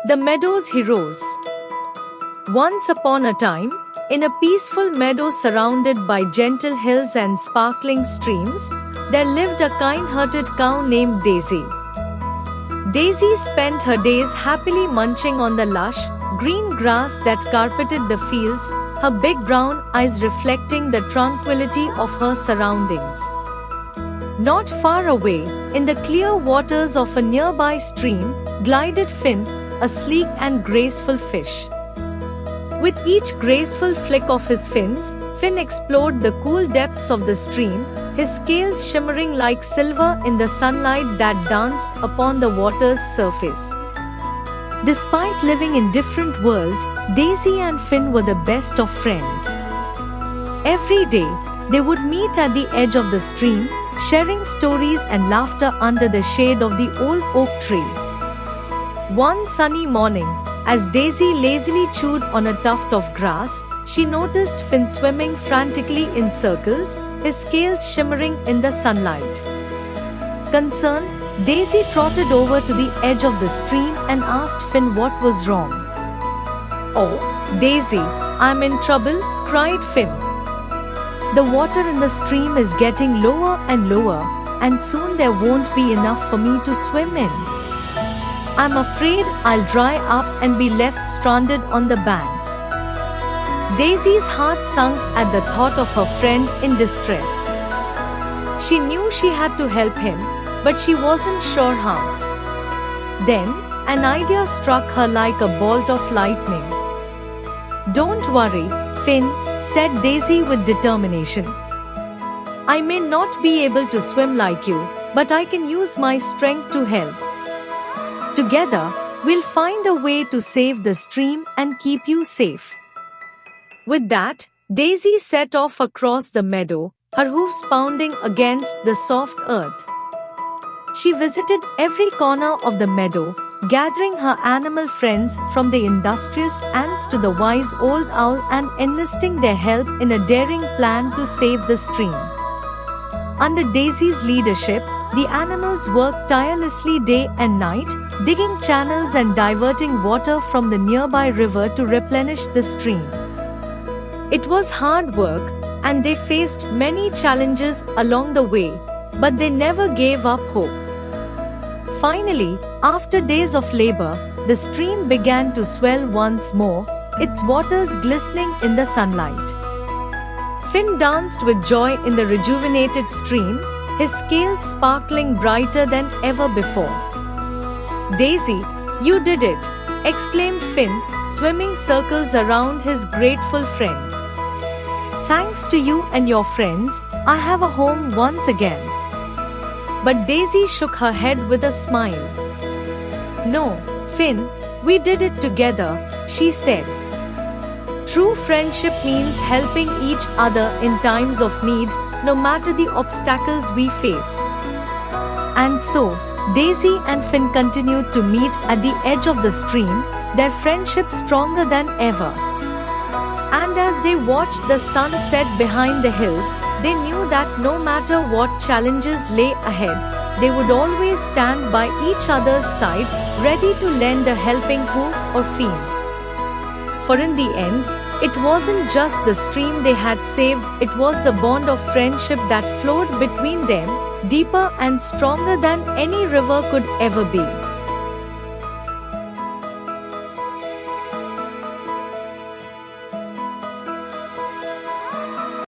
The Meadow's Heroes. Once upon a time, in a peaceful meadow surrounded by gentle hills and sparkling streams, there lived a kind-hearted cow named Daisy. Daisy spent her days happily munching on the lush, green grass that carpeted the fields, her big brown eyes reflecting the tranquility of her surroundings. Not far away, in the clear waters of a nearby stream, glided Finn, a sleek and graceful fish. With each graceful flick of his fins, Finn explored the cool depths of the stream, his scales shimmering like silver in the sunlight that danced upon the water's surface. Despite living in different worlds, Daisy and Finn were the best of friends. Every day, they would meet at the edge of the stream, sharing stories and laughter under the shade of the old oak tree. One sunny morning, as Daisy lazily chewed on a tuft of grass, she noticed Finn swimming frantically in circles, his scales shimmering in the sunlight. Concerned, Daisy trotted over to the edge of the stream and asked Finn what was wrong. "Oh, Daisy, I'm in trouble," cried Finn. "The water in the stream is getting lower and lower, and soon there won't be enough for me to swim in. I'm afraid I'll dry up and be left stranded on the banks." Daisy's heart sunk at the thought of her friend in distress. She knew she had to help him, but she wasn't sure how. Then, an idea struck her like a bolt of lightning. "Don't worry, Finn," said Daisy with determination. "I may not be able to swim like you, but I can use my strength to help. Together, we'll find a way to save the stream and keep you safe." With that, Daisy set off across the meadow, her hoofs pounding against the soft earth. She visited every corner of the meadow, gathering her animal friends from the industrious ants to the wise old owl and enlisting their help in a daring plan to save the stream. Under Daisy's leadership, the animals worked tirelessly day and night, digging channels and diverting water from the nearby river to replenish the stream. It was hard work, and they faced many challenges along the way, but they never gave up hope. Finally, after days of labor, the stream began to swell once more, its waters glistening in the sunlight. Finn danced with joy in the rejuvenated stream, his scales sparkling brighter than ever before. "Daisy, you did it!" exclaimed Finn, swimming circles around his grateful friend. "Thanks to you and your friends, I have a home once again." But Daisy shook her head with a smile. "No, Finn, we did it together," she said. "True friendship means helping each other in times of need, no matter the obstacles we face." And so, Daisy and Finn continued to meet at the edge of the stream, their friendship stronger than ever. And as they watched the sun set behind the hills, they knew that no matter what challenges lay ahead, they would always stand by each other's side, ready to lend a helping hoof or fin. For in the end, it wasn't just the stream they had saved, it was the bond of friendship that flowed between them, deeper and stronger than any river could ever be.